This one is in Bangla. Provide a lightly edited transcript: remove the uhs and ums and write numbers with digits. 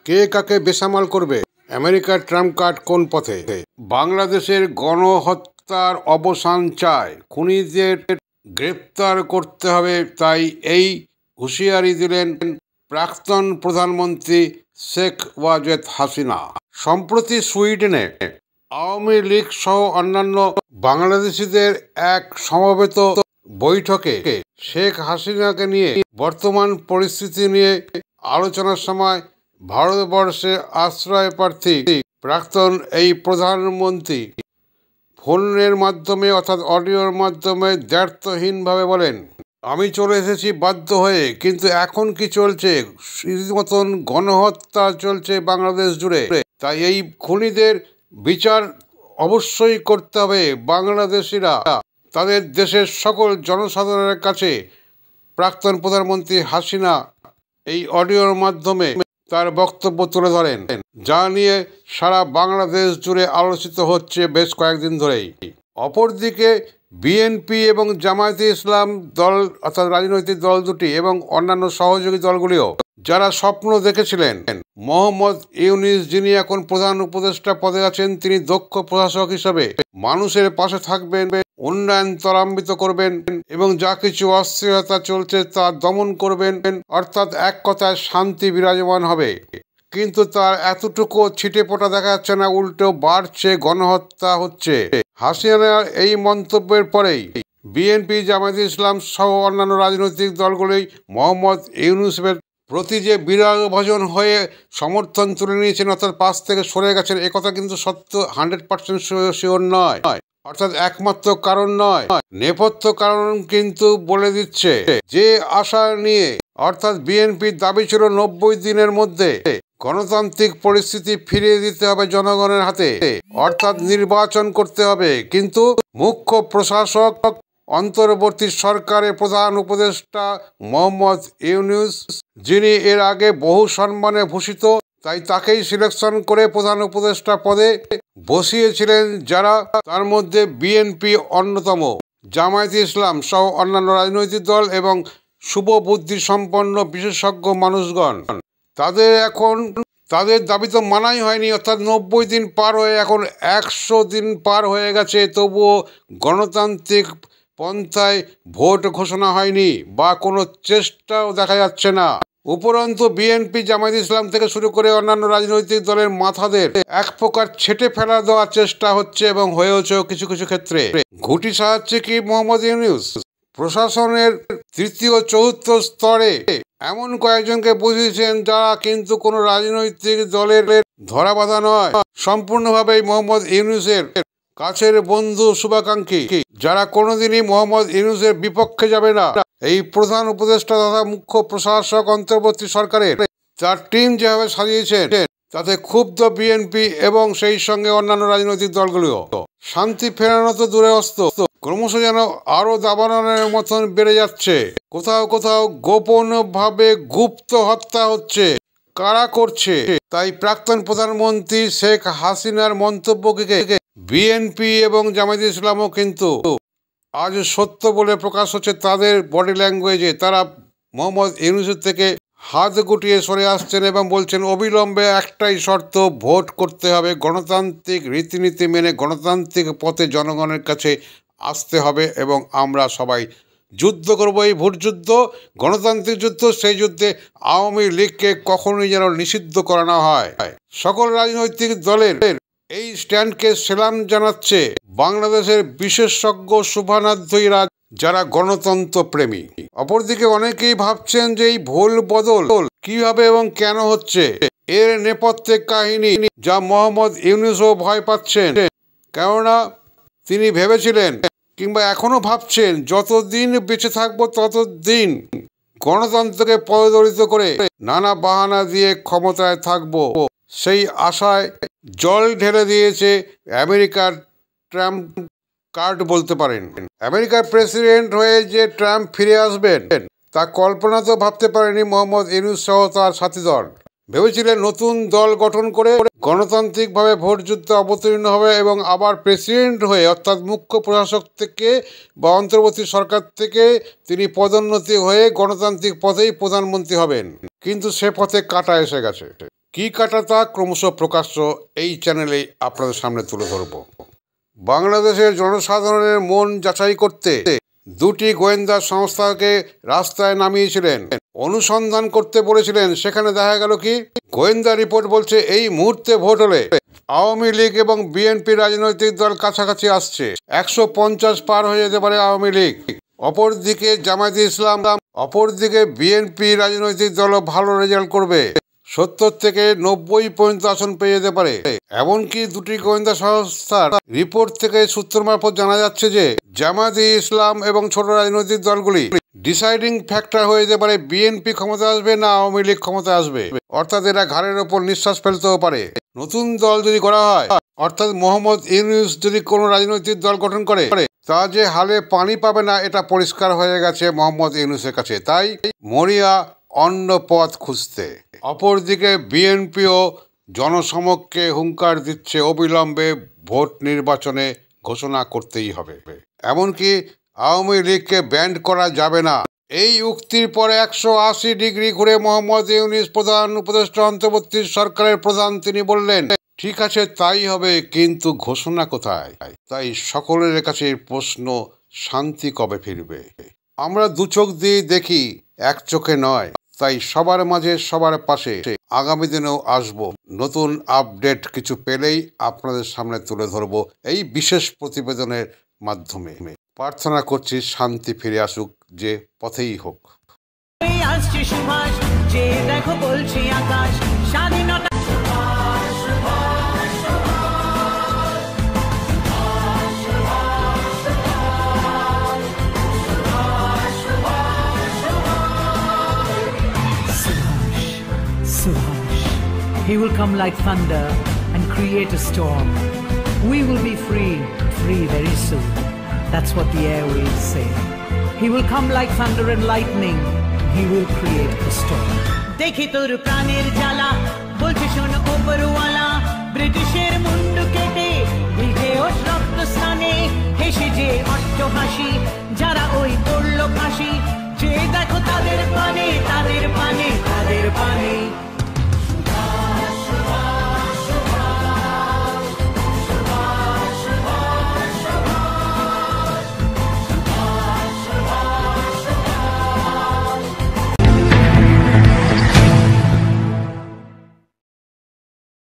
কে কাকে বেসামাল করবে? আমেরিকার ট্রাম্প কার্ড কোন পথে? বাংলাদেশের গণহত্যার অবসান চায়, খুনিদের গ্রেপ্তার করতে হবে, তাই এই হুঁশিয়ারি দিলেন প্রাক্তন প্রধানমন্ত্রী শেখ ওয়াজেদ হাসিনা। সম্প্রতি সুইডেনে আওয়ামী লীগ সহ অন্যান্য বাংলাদেশিদের এক সমবেত বৈঠকে শেখ হাসিনাকে নিয়ে বর্তমান পরিস্থিতি নিয়ে আলোচনার সময় ভারতবর্ষে আশ্রয় প্রার্থী প্রাক্তন এই প্রধানমন্ত্রী ফোনের মাধ্যমে অর্থাৎ অডিওর মাধ্যমে দ্ব্যর্থহীনভাবে বলেন, আমি চলে এসেছি বাধ্য হয়ে, কিন্তু এখন কি চলছে? রীতিমতন গণহত্যা চলছে বাংলাদেশ জুড়ে, তাই এই খুনিদের বিচার অবশ্যই করতে হবে। বাংলাদেশিরা তাদের দেশের সকল জনসাধারণের কাছে প্রাক্তন প্রধানমন্ত্রী হাসিনা এই অডিওর মাধ্যমে তার বক্তব্য তুলে ধরেন, যা নিয়ে সারা বাংলাদেশ জুড়ে আলোচিত হচ্ছে বেশ কয়েকদিন ধরেই। অপরদিকে বিএনপি এবং জামায়াতে ইসলাম দল অর্থাৎ রাজনৈতিক দল দুটি এবং অন্যান্য সহযোগী দলগুলিও যারা স্বপ্ন দেখেছিলেন মোহাম্মদ ইউনূস, যিনি এখন প্রধান উপদেষ্টা পদে আছেন, তিনি দক্ষ প্রশাসক হিসাবে মানুষের পাশে থাকবেন, উন্নয়ন ত্বরান্বিত করবেন এবং যা কিছু অস্থিরতা চলছে তা দমন করবেন, অর্থাৎ এক কথায় শান্তি বিরাজমান হবে। কিন্তু তার এতটুকু ছিটে ফোটা দেখা যাচ্ছে না, উল্টো বাড়ছে, গণহত্যা হচ্ছে। হাসিনার এই মন্তব্যের পরেই বিএনপি, জামায়াতে ইসলাম সহ অন্যান্য রাজনৈতিক দলগুলোই মোহাম্মদ ইউনূসের প্রতি যে বিরাগ ভজন হয়ে সমর্থন তুলে নিয়েছেন অর্থাৎ পাশ থেকে সরে গেছেন, একথা কিন্তু সত্য 100% শিওর নয়, অর্থাৎ একমাত্র কারণ নয়, নেপথ্য কারণ কিন্তু বলে দিচ্ছে। যে আশা নিয়ে অর্থাৎ বিএনপির দাবি ছিল 90 দিনের মধ্যে গণতান্ত্রিক পরিস্থিতি ফিরিয়ে দিতে হবে জনগণের হাতে, অর্থাৎ নির্বাচন করতে হবে, কিন্তু মুখ্য প্রশাসক অন্তর্বর্তী সরকারের প্রধান উপদেষ্টা মোহাম্মদ ইউনূস, যিনি এর আগে বহু সম্মানে ভূষিত, তাই তাকেই সিলেকশন করে প্রধান উপদেষ্টা পদে বসিয়েছিলেন, যারা তার মধ্যে বিএনপি অন্যতম, জামায়াতে ইসলাম সহ অন্যান্য রাজনৈতিক দল এবং শুভবুদ্ধি সম্পন্ন বিশেষজ্ঞ মানুষগণ। তাদের দাবি তো মানাই হয়নি, অর্থাৎ 90 দিন পার হয়ে এখন 100 দিন পার হয়ে গেছে, তবুও গণতান্ত্রিক পন্থায় ভোট ঘোষণা হয়নি বা কোনো চেষ্টাও দেখা যাচ্ছে না। উপরন্তু বিএনপি, জামায়াতে ইসলাম থেকে শুরু করে অন্যান্য রাজনৈতিক দলের মাথাদের এক প্রকার ছেটে ফেলা দেওয়ার চেষ্টা হচ্ছে এবং হয়েছেও কিছু কিছু ক্ষেত্রে। ঘুঁটি সাজাচ্ছে কি মোহাম্মদ ইউনূস? প্রশাসনের তৃতীয় চতুর্থ স্তরে এমন কয়েকজনকে বুঝিয়েছেন যারা কিন্তু কোনো রাজনৈতিক দলের ধরাবাঁধা নয়, সম্পূর্ণভাবেই মোহাম্মদ ইউনূসের কাছের বন্ধু, শুভাকাঙ্ক্ষী, যারা কোনোদিনই মোহাম্মদ ইউনূসের বিপক্ষে যাবে না। এই প্রধান উপদেষ্টা তথা মুখ্য প্রশাসক অন্তর্বর্তী সরকারের তার টিম যেভাবে সাজিয়েছেন, তাতে ক্ষুব্ধ বিএনপি এবং সেই সঙ্গে অন্যান্য রাজনৈতিক দলগুলিও। শান্তি ফেরানো তো দূরে অস্ত, ক্রমশ যেন আরো দাবাননের মতন বেড়ে যাচ্ছে। কোথাও কোথাও গোপনভাবে গুপ্ত হত্যা হচ্ছে। কারা করছে? তাই প্রাক্তন প্রধানমন্ত্রী শেখ হাসিনার মন্তব্যকে বিএনপি এবং জামায়াতে ইসলামও কিন্তু আজ সত্য বলে প্রকাশ হচ্ছে তাদের বডি ল্যাঙ্গুয়েজে। তারা মোহাম্মদ ইউনূসের থেকে হাত গুটিয়ে সরে আসছেন এবং বলছেন অবিলম্বে একটাই শর্ত, ভোট করতে হবে, গণতান্ত্রিক রীতিনীতি মেনে গণতান্ত্রিক পথে জনগণের কাছে আসতে হবে এবং আমরা সবাই যুদ্ধ করবো, এই ভোট যুদ্ধ, গণতান্ত্রিক যুদ্ধ। সেই যুদ্ধে আওয়ামী লীগকে কখনোই যেন নিষিদ্ধ করা না হয়। সকল রাজনৈতিক দলের এই স্ট্যান্ডকে সেলাম জানাচ্ছে বাংলাদেশের বিশেষজ্ঞ শুভানুধ্যায়ীরা, যারা গণতন্ত্র প্রেমী। অপরদিকে অনেকেই ভাবছেন যে এই ভুল বদল কিভাবে এবং কেন হচ্ছে, এর নেপথ্যে কাহিনী যা মোহাম্মদ ইউনূসও ভয় পাচ্ছেন, কেননা তিনি ভেবেছিলেন কিংবা এখনো ভাবছেন যতদিন বেঁচে থাকবো ততদিন গণতন্ত্রকে পদদলিত করে নানা বাহানা দিয়ে ক্ষমতায় থাকবো। সেই আশায় জল ঢেলে দিয়েছে আমেরিকার ট্রাম্প কার্ড বলতে পারেন। আমেরিকার প্রেসিডেন্ট হয়ে যে ট্রাম্প ফিরে আসবেন তা কল্পনা তো ভাবতে পারেনি মোহাম্মদ ইউনূস সহ তার সাথী দল। ভেবেছিলেন নতুন দল গঠন করে গণতান্ত্রিকভাবে ভোট যুদ্ধে অবতীর্ণ হবে এবং আবার প্রেসিডেন্ট হয়ে অর্থাৎ মুখ্য প্রশাসক থেকে বা অন্তর্বর্তী সরকার থেকে তিনি পদোন্নতি হয়ে গণতান্ত্রিক পথেই প্রধানমন্ত্রী হবেন। কিন্তু সে পথে কাঁটা এসে গেছে। কি কাটা তা ক্রমশ প্রকাশ্য এই চ্যানেলে আপনাদের সামনে তুলে ধরব। বাংলাদেশের জনসাধারণের মন যাচাই করতে দুটি গোয়েন্দা সংস্থাকে রাস্তায় নামিয়েছিলেন, অনুসন্ধান করতে বলেছিলেন। সেখানে দেখা গেল কি, গোয়েন্দা রিপোর্ট বলছে এই মুহূর্তে ভোট হলে আওয়ামী লীগ এবং বিএনপি রাজনৈতিক দল কাছাকাছি আসছে, 150 পার হয়ে যেতে পারে আওয়ামী লীগ। অপরদিকে জামায়াতে ইসলাম, অপরদিকে বিএনপি রাজনৈতিক দলও ভালো রেজাল্ট করবে, 70 থেকে 90 পর্যন্ত আসন পেয়ে যেতে পারে। এমনকি দুটি গোয়েন্দা সংস্থার রিপোর্ট থেকে সূত্র মারফত জানা যাচ্ছে যে জামায়াতে ইসলাম এবং ছোট রাজনৈতিক দলগুলি ডিসাইডিং ফ্যাক্টর হয়ে যেতে পারে বিএনপি ক্ষমতা আসবে না আওয়ামী লীগ ক্ষমতা আসবে। অর্থাৎ এরা ঘাড়ের ওপর নিঃশ্বাস ফেলতেও পারে। নতুন দল যদি করা হয়, অর্থাৎ মোহাম্মদ ইউনূস যদি কোনো রাজনৈতিক দল গঠন করে, তা যে হালে পানি পাবে না এটা পরিষ্কার হয়ে গেছে মোহাম্মদ ইউনূসের কাছে। তাই মরিয়া অন্য পথ খুঁজতে। অপরদিকে বিএনপিও জনসমক্ষে হুঙ্কার দিচ্ছে অবিলম্বে ভোট নির্বাচনে ঘোষণা করতেই হবে। এমনকি আওয়ামী লীগকে ব্যান্ড করা যাবে না। এই উক্তির পরে 180 ডিগ্রি ঘুরে মোহাম্মদ ইউনূস প্রধান উপদেষ্টা অন্তর্বর্তী সরকারের প্রধান, তিনি বললেন ঠিক আছে তাই হবে, কিন্তু ঘোষণা কোথায়? তাই সকলের কাছে প্রশ্ন, শান্তি কবে ফিরবে? আমরা দু চোখ দিয়ে দেখি, এক চোখে নয়। তাই সবার মাঝে সবার পাশে আগামী দিনেও আসব। নতুন আপডেট কিছু পেলেই আপনাদের সামনে তুলে ধরব এই বিশেষ প্রতিবেদনের মাধ্যমে। প্রার্থনা করছি শান্তি ফিরে আসুক, যে পথেই হোক। He will come like thunder and create a storm. We will be free very soon. That's what the airwaves say. He will come like thunder and lightning. He will create a storm. Dekhi tor praner jala, bolche shon oparwala, Britisher mundu kete, bije osh rakto stane, heshe je otto hashi, jara oi korlo phashi, je dekho tader pane, tader pane, tader pane.